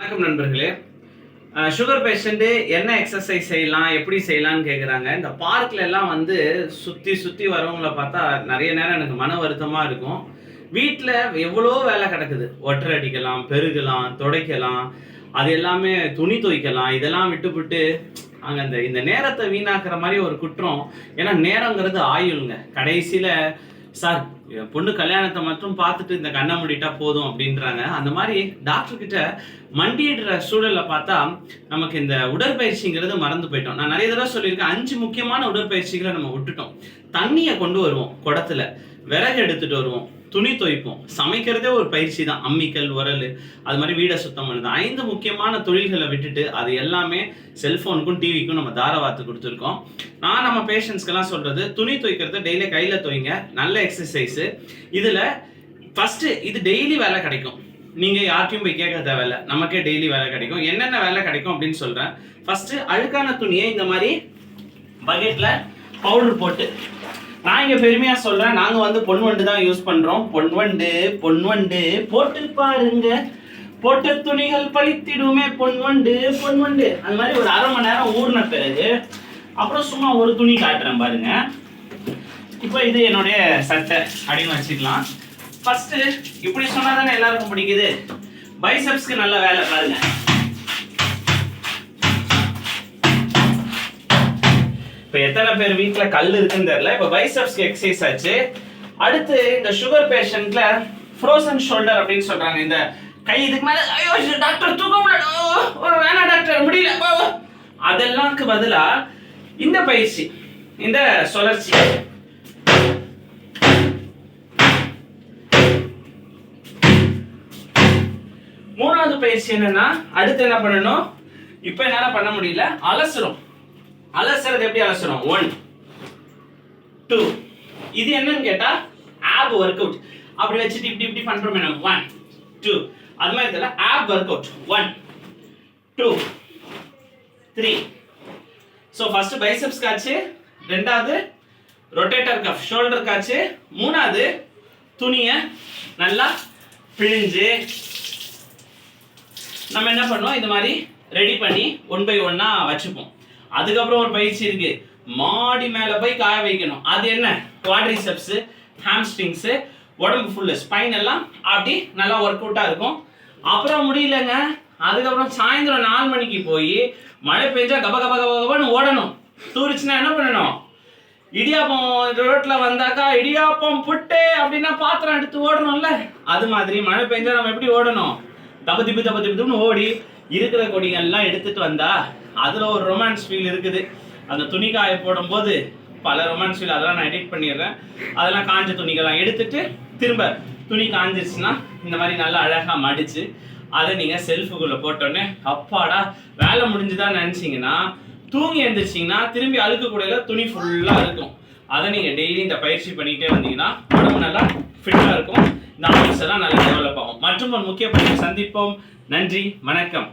வணக்கம் நண்பர்களே. Sugar patient என்ன எக்ஸசைஸ் செய்யலாம், எப்படி செய்யலாம்னு கேட்குறாங்க. இந்த பார்க்கில் எல்லாம் வந்து சுற்றி சுற்றி வரவங்கள பார்த்தா நிறைய நேரம் எனக்கு மன வருத்தமாக இருக்கும். வீட்டில் எவ்வளோ வேலை கிடக்குது. ஒட்டரை அடிக்கலாம், பெருகலாம், துடைக்கலாம், அது எல்லாமே துணி துவைக்கலாம். இதெல்லாம் விட்டுவிட்டு அங்கே இந்த நேரத்தை வீணாக்குற மாதிரி ஒரு குற்றம். ஏன்னா நேரங்கிறது ஆயுளுங்க. கடைசியில் சார் பொண்ணு கல்யாணத்தை மட்டும் பார்த்துட்டு இந்த கண்ணை மூடிட்டா போதும் அப்படின்றாங்க. அந்த மாதிரி டாக்டர் கிட்ட மண்டியிடுற சூழலை பார்த்தா நமக்கு இந்த உடற்பயிற்சிங்கிறது மறந்து போயிட்டோம். நான் நிறைய தடவை சொல்லியிருக்கேன், 5 முக்கியமான உடற்பயிற்சிகளை நம்ம விட்டுட்டோம். தண்ணியை கொண்டு வருவோம், குடத்துல விறகு எடுத்துட்டு வருவோம், துணி துவைப்போம், சமைக்கிறதே ஒரு பயிற்சி தான். அம்மிக்கல், உரல், அது மாதிரி வீடை சுத்தம் பண்ணுது. 5 முக்கியமான தொழில்களை விட்டுட்டு அது எல்லாமே செல்போனுக்கும் டிவிக்கும் நம்ம தாரவாத்து கொடுத்துருக்கோம். நான் நம்ம பேஷண்ட்ஸ்க்கெல்லாம் சொல்றது, துணி துவைக்கிறத டெய்லி கையில துவைங்க, நல்ல எக்ஸசைஸ். இதுல ஃபர்ஸ்ட் இது டெய்லி வேலை கிடைக்கும். நீங்க யார்ட்டையும் போய் கேட்க தேவையில்ல, நமக்கே டெய்லி வேலை கிடைக்கும். என்னென்ன வேலை கிடைக்கும் அப்படின்னு சொல்றேன். ஃபர்ஸ்ட் அழுக்கான துணியை இந்த மாதிரி பக்கெட்ல பவுடர் போட்டு, நான் இங்க பெருமையா சொல்றேன், நாங்க வந்து பொன்வண்டு தான் யூஸ் பண்றோம். பொன்வண்டு போட்டு பாருங்க, போட்ட துணிகள் பழித்திடுமே பொன்வண்டு. அந்த மாதிரி ஒரு 1/2 மணி நேரம் ஊர்ன பிறகு அப்புறம் சும்மா ஒரு துணி காட்டுறேன் பாருங்க. இப்போ இது என்னுடைய சட்டை அப்படின்னு வச்சுக்கலாம். ஃபர்ஸ்ட் இப்படி சொன்னா தானே எல்லாருக்கும் பிடிக்குது. பைசப்ஸ்க்கு நல்ல வேலை பாருங்க. இப்போ எத்தனை பேர் வீட்டில் கல் இருக்குன்னு தெரியல. இப்போ பைசப்ஸ்க்கு எக்ஸசைஸ் ஆச்சு. அடுத்து இந்த சுகர் பேஷண்ட்ல ஃப்ரோசன் ஷோல்டர் அப்படின்னு சொல்றாங்க. இந்த கை இதுக்கு மேல ஐயோ டாக்டர் தூக்க முடியல, வேணாம் டாக்டர் முடியல, அதெல்லாம்க்கு பதிலா இந்த பயிற்சி, இந்த சுழற்சி. மூணாவது பயிற்சி என்னன்னா, அடுத்து என்ன பண்ணணும், இப்ப என்னால பண்ண முடியல, அலசுறோம். அலசுறது எப்படி அலசுறோம்? 1 2. இது என்னன்னு கேட்டா ஆப் ஒர்க் அவுட். அப்படி வச்சுட்டு இப்படி இப்படி பண்றோம். 1 2 அது மாதிரி தெரியல, ab workout. 1 2 3. So first biceps காச்சு, ரெண்டாவது ரொட்டேட்டர் கஃப் ஷோல்டர் காச்சு, மூணாவது துணியை நல்லா பிழிஞ்சு நம்ம என்ன பண்ணுவோம், இது மாதிரி ரெடி பண்ணி 1 by 1 வச்சுப்போம். அதுக்கப்புறம் ஒரு பயிற்சி இருக்கு, மாடி மேல போய் காய வைக்கணும். அது என்ன, குவாட்ரிசெப்ஸ், ஹாம்ஸ்ட்ரிங்ஸ், உடம்பு ஃபுல்லு, ஸ்பைன் எல்லாம் அப்படி நல்லா ஒர்க் அவுட்டா இருக்கும். அப்புறம் முடியலங்க, அதுக்கப்புறம் சாயந்தரம் 4 மணிக்கு போய் மழை பெஞ்சா கப கப கபன்னு ஓடணும். தூரிச்சுன்னா என்ன பண்ணணும், இடியாப்பம் ரோட்ல வந்தாக்கா இடியாப்பம் புட்டு அப்படின்னா பாத்திரம் எடுத்து ஓடணும்ல, அது மாதிரி மழை பெஞ்சா நம்ம எப்படி ஓடணும், தபதிப்புன்னு ஓடி இருக்கிற கொடிகள்லாம் எடுத்துட்டு வந்தா அதுல ஒரு ரொமான்ஸ் ஃபீல் இருக்குது. அந்த துணி காய போடும் போது பல ரொமான்ஸ் ஃபீல், அதெல்லாம் நான் எடிட் பண்ணிடுறேன். அதெல்லாம் காஞ்ச துணிகள்லாம் எடுத்துட்டு திரும்ப துணி காஞ்சிருச்சுன்னா இந்த மாதிரி நல்லா அழகா மடிச்சு அதை நீங்க செல்ஃபுக்குள்ள போட்டோன்னே அப்பாடா வேலை முடிஞ்சுதான் நினைச்சீங்கன்னா, தூங்கி எழுந்திரிச்சிங்கன்னா திரும்பி அழுக்க கூடையில துணி ஃபுல்லா இருக்கும். அதை நீங்க டெய்லி இந்த பயிற்சி பண்ணிக்கிட்டே வந்தீங்கன்னா உடம்பு நல்லா ஃபிட்டா இருக்கும். இந்த ஆஃபீஸ் எல்லாம் நல்லா டெவலப் ஆகும். மற்றும் ஒரு முக்கிய பயிற்சி சந்திப்போம். நன்றி, வணக்கம்.